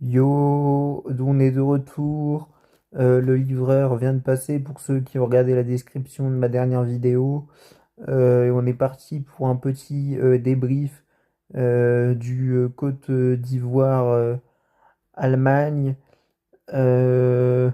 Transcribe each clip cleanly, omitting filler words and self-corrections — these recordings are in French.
Yo, on est de retour. Le livreur vient de passer pour ceux qui ont regardé la description de ma dernière vidéo. Et on est parti pour un petit débrief du Côte d'Ivoire Allemagne. Euh,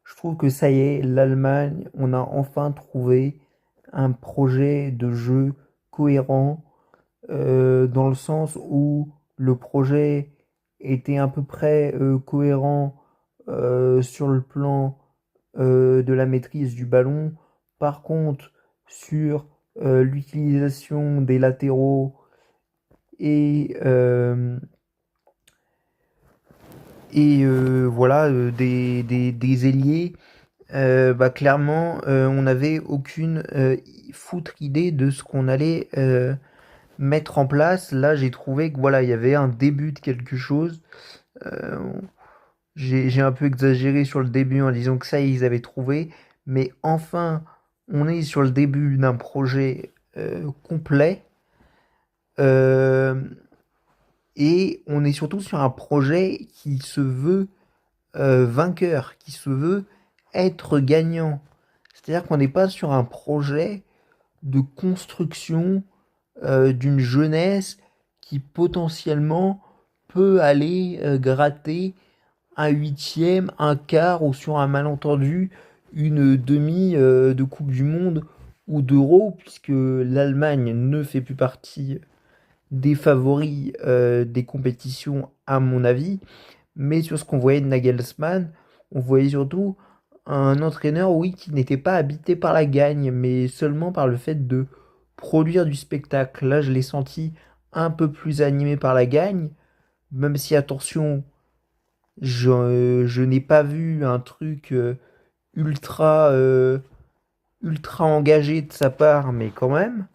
je trouve que ça y est, l'Allemagne, on a enfin trouvé un projet de jeu cohérent dans le sens où le projet était à peu près cohérent sur le plan de la maîtrise du ballon. Par contre, sur l'utilisation des latéraux et, euh, voilà, des ailiers, bah, clairement, on n'avait aucune foutre idée de ce qu'on allait mettre en place. Là, j'ai trouvé que voilà, il y avait un début de quelque chose. Euh, j'ai un peu exagéré sur le début en disant que ça, ils avaient trouvé, mais enfin, on est sur le début d'un projet complet. euh, et on est surtout sur un projet qui se veut vainqueur, qui se veut être gagnant. C'est-à-dire qu'on n'est pas sur un projet de construction d'une jeunesse qui potentiellement peut aller gratter un huitième, un quart ou sur un malentendu une demi de Coupe du Monde ou d'Euro, puisque l'Allemagne ne fait plus partie des favoris des compétitions à mon avis. Mais sur ce qu'on voyait de Nagelsmann, on voyait surtout un entraîneur, oui, qui n'était pas habité par la gagne, mais seulement par le fait de produire du spectacle. Là, je l'ai senti un peu plus animé par la gagne, même si, attention, je n'ai pas vu un truc ultra, ultra engagé de sa part, mais quand même.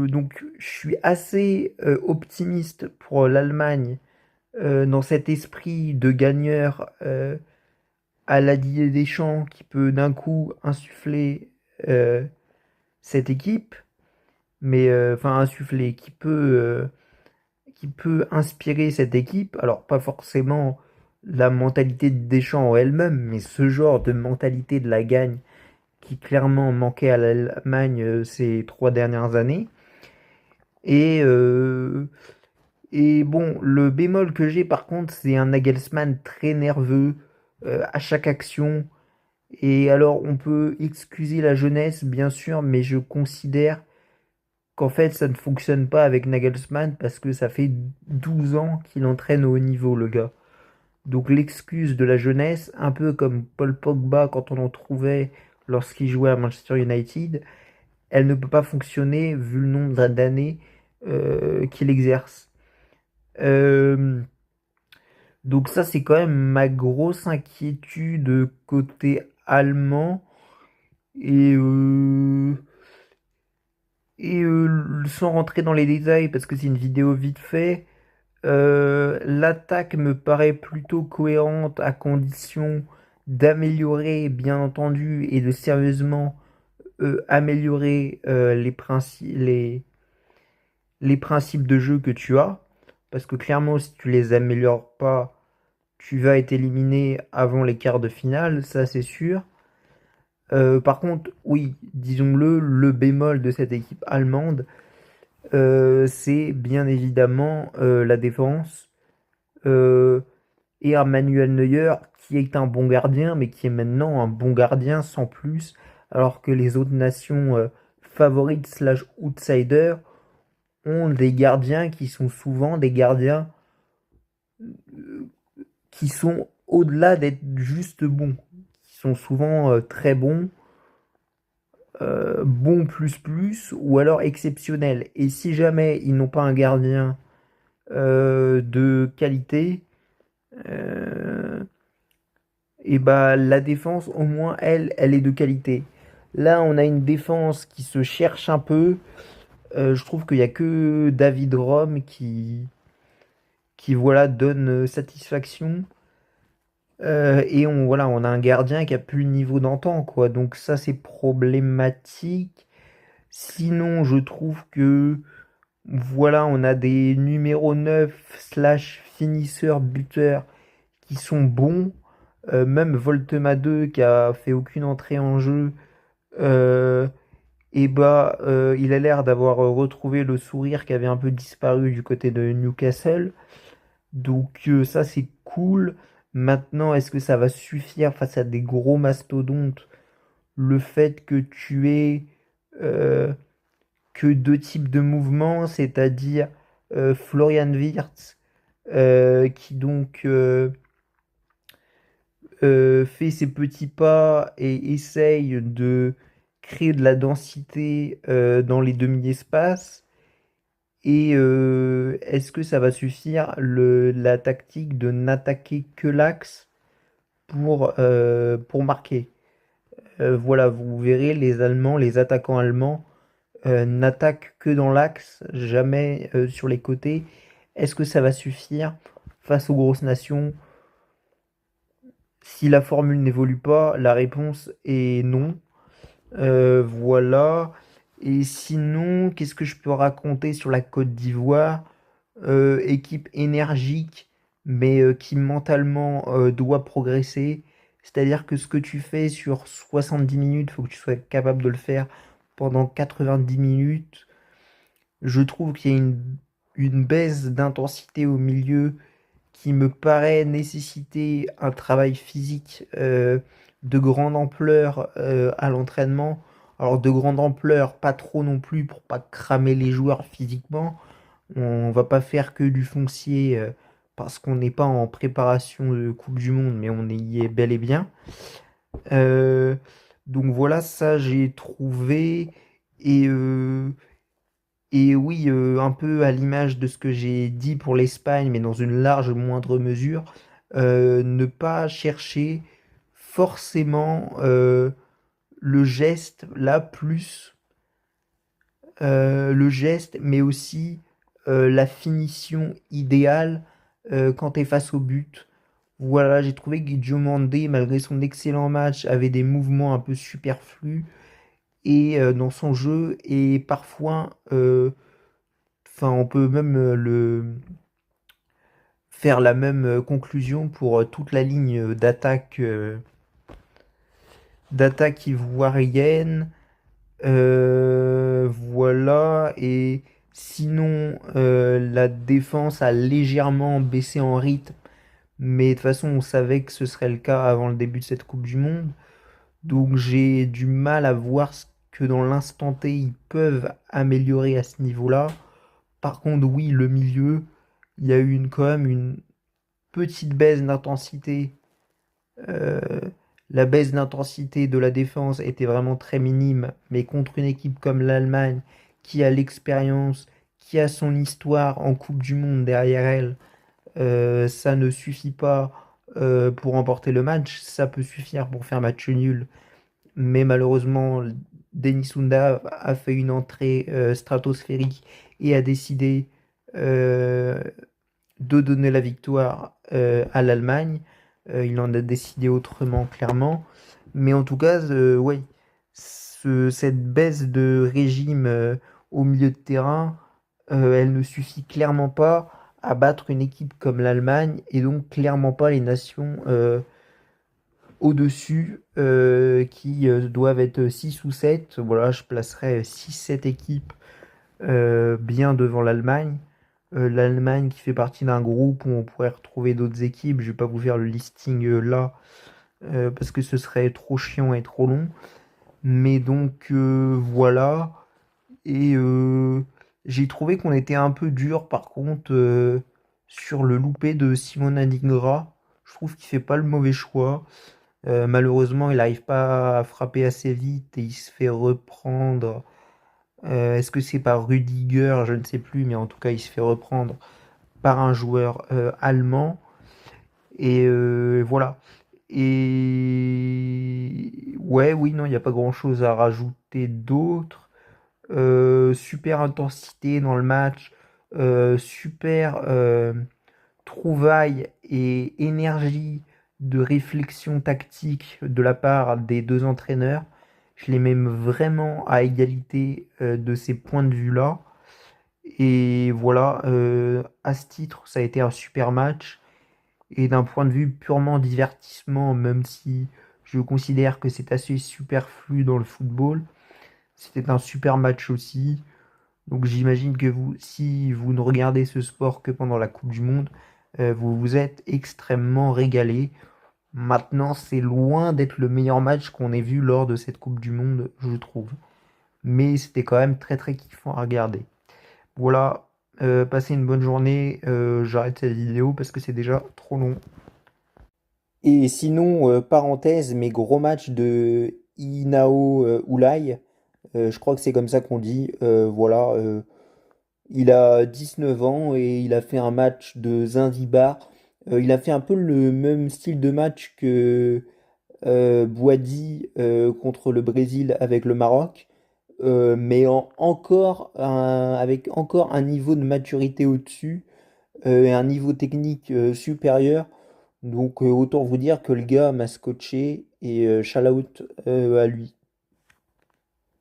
Donc, je suis assez optimiste pour l'Allemagne dans cet esprit de gagneur à la Didier Deschamps qui peut d'un coup insuffler euh, cette équipe, mais enfin insuffler, qui peut inspirer cette équipe. Alors pas forcément la mentalité de Deschamps en elle-même, mais ce genre de mentalité de la gagne qui clairement manquait à l'Allemagne ces 3 dernières années. Et, euh, et bon, le bémol que j'ai par contre, c'est un Nagelsmann très nerveux à chaque action. Et alors, on peut excuser la jeunesse, bien sûr, mais je considère qu'en fait, ça ne fonctionne pas avec Nagelsmann parce que ça fait 12 ans qu'il entraîne au haut niveau, le gars. Donc l'excuse de la jeunesse, un peu comme Paul Pogba quand on en trouvait lorsqu'il jouait à Manchester United, elle ne peut pas fonctionner vu le nombre d'années qu'il exerce. Euh, donc ça, c'est quand même ma grosse inquiétude côté allemand. Et, euh, sans rentrer dans les détails, parce que c'est une vidéo vite fait, l'attaque me paraît plutôt cohérente à condition d'améliorer, bien entendu, et de sérieusement améliorer les principes de jeu que tu as. Parce que clairement, si tu les améliores pas, tu vas être éliminé avant les quarts de finale, ça c'est sûr. Par contre, oui, disons-le, le bémol de cette équipe allemande, c'est bien évidemment la défense euh, et un Manuel Neuer qui est un bon gardien, mais qui est maintenant un bon gardien sans plus, alors que les autres nations favorites slash outsiders ont des gardiens qui sont souvent des gardiens qui sont au-delà d'être juste bons, qui sont souvent très bons, bons plus plus, ou alors exceptionnels. Et si jamais ils n'ont pas un gardien de qualité, euh, et bah la défense au moins elle est de qualité. Là on a une défense qui se cherche un peu. Je trouve qu'il n'y a que David Rome qui voilà donne satisfaction. Et voilà, on a un gardien qui a plus le niveau d'antan, quoi. Donc ça c'est problématique. Sinon je trouve que Voilà, on a des numéros 9 slash finisseurs buteurs qui sont bons. Même Voltema 2 qui a fait aucune entrée en jeu, euh, et bah il a l'air d'avoir retrouvé le sourire qui avait un peu disparu du côté de Newcastle. Donc ça c'est cool. Maintenant, est-ce que ça va suffire face à des gros mastodontes? Le fait que tu aies euh, que deux types de mouvements, c'est-à-dire Florian Wirtz qui donc fait ses petits pas et essaye de créer de la densité dans les demi-espaces. Et est-ce que ça va suffire la tactique de n'attaquer que l'axe pour marquer? Voilà, vous verrez, les Allemands, les attaquants allemands n'attaquent que dans l'axe, jamais sur les côtés. Est-ce que ça va suffire face aux grosses nations? Si la formule n'évolue pas, la réponse est non. Voilà. Et sinon, qu'est-ce que je peux raconter sur la Côte d'Ivoire? Équipe énergique, mais qui mentalement doit progresser. C'est-à-dire que ce que tu fais sur 70 minutes, il faut que tu sois capable de le faire pendant 90 minutes. Je trouve qu'il y a une baisse d'intensité au milieu qui me paraît nécessiter un travail physique de grande ampleur à l'entraînement. Alors de grande ampleur, pas trop non plus pour pas cramer les joueurs physiquement. On va pas faire que du foncier parce qu'on n'est pas en préparation de Coupe du Monde, mais on y est bel et bien. Euh, donc voilà, ça j'ai trouvé. Et, euh, et oui, un peu à l'image de ce que j'ai dit pour l'Espagne, mais dans une large moindre mesure, ne pas chercher forcément le geste là plus le geste, mais aussi la finition idéale quand tu es face au but. Voilà, j'ai trouvé que Diomandé, malgré son excellent match, avait des mouvements un peu superflus et dans son jeu et parfois, enfin, on peut même faire la même conclusion pour toute la ligne d'attaque ivoirienne. Voilà. Et sinon, la défense a légèrement baissé en rythme, mais de toute façon, on savait que ce serait le cas avant le début de cette Coupe du Monde. Donc j'ai du mal à voir ce que dans l'instant T, ils peuvent améliorer à ce niveau-là. Par contre, oui, le milieu, il y a eu quand même une petite baisse d'intensité. Euh, la baisse d'intensité de la défense était vraiment très minime, mais contre une équipe comme l'Allemagne, qui a l'expérience, qui a son histoire en Coupe du Monde derrière elle, ça ne suffit pas pour remporter le match. Ça peut suffire pour faire match nul, mais malheureusement, Denis Sunda a fait une entrée stratosphérique et a décidé euh, de donner la victoire à l'Allemagne. Il en a décidé autrement, clairement. Mais en tout cas, ouais, cette baisse de régime au milieu de terrain, elle ne suffit clairement pas à battre une équipe comme l'Allemagne et donc clairement pas les nations au-dessus qui doivent être 6 ou 7. Voilà, je placerai 6-7 équipes bien devant l'Allemagne. L'Allemagne qui fait partie d'un groupe où on pourrait retrouver d'autres équipes. Je vais pas vous faire le listing là parce que ce serait trop chiant et trop long. Mais donc voilà. Et j'ai trouvé qu'on était un peu dur par contre sur le loupé de Simona Nigra. Je trouve qu'il fait pas le mauvais choix. Malheureusement, il n'arrive pas à frapper assez vite et il se fait reprendre. Est-ce que c'est par Rudiger? Je ne sais plus, mais en tout cas, il se fait reprendre par un joueur allemand. Et voilà. Et ouais, oui, non, il n'y a pas grand-chose à rajouter d'autre. Super intensité dans le match, super trouvaille et énergie de réflexion tactique de la part des deux entraîneurs. Je les mets vraiment à égalité de ces points de vue-là. Et voilà, à ce titre, ça a été un super match. Et d'un point de vue purement divertissement, même si je considère que c'est assez superflu dans le football, c'était un super match aussi. Donc j'imagine que vous, si vous ne regardez ce sport que pendant la Coupe du Monde, vous vous êtes extrêmement régalé. Maintenant, c'est loin d'être le meilleur match qu'on ait vu lors de cette Coupe du Monde, je trouve. Mais c'était quand même très très kiffant à regarder. Voilà, passez une bonne journée. J'arrête cette vidéo parce que c'est déjà trop long. Et sinon, parenthèse, mes gros matchs de Inao Ulai, je crois que c'est comme ça qu'on dit. Voilà, il a 19 ans et il a fait un match de Zanzibar. Il a fait un peu le même style de match que Boadi contre le Brésil avec le Maroc, mais avec encore un niveau de maturité au-dessus et un niveau technique supérieur. Donc autant vous dire que le gars m'a scotché et shout out à lui.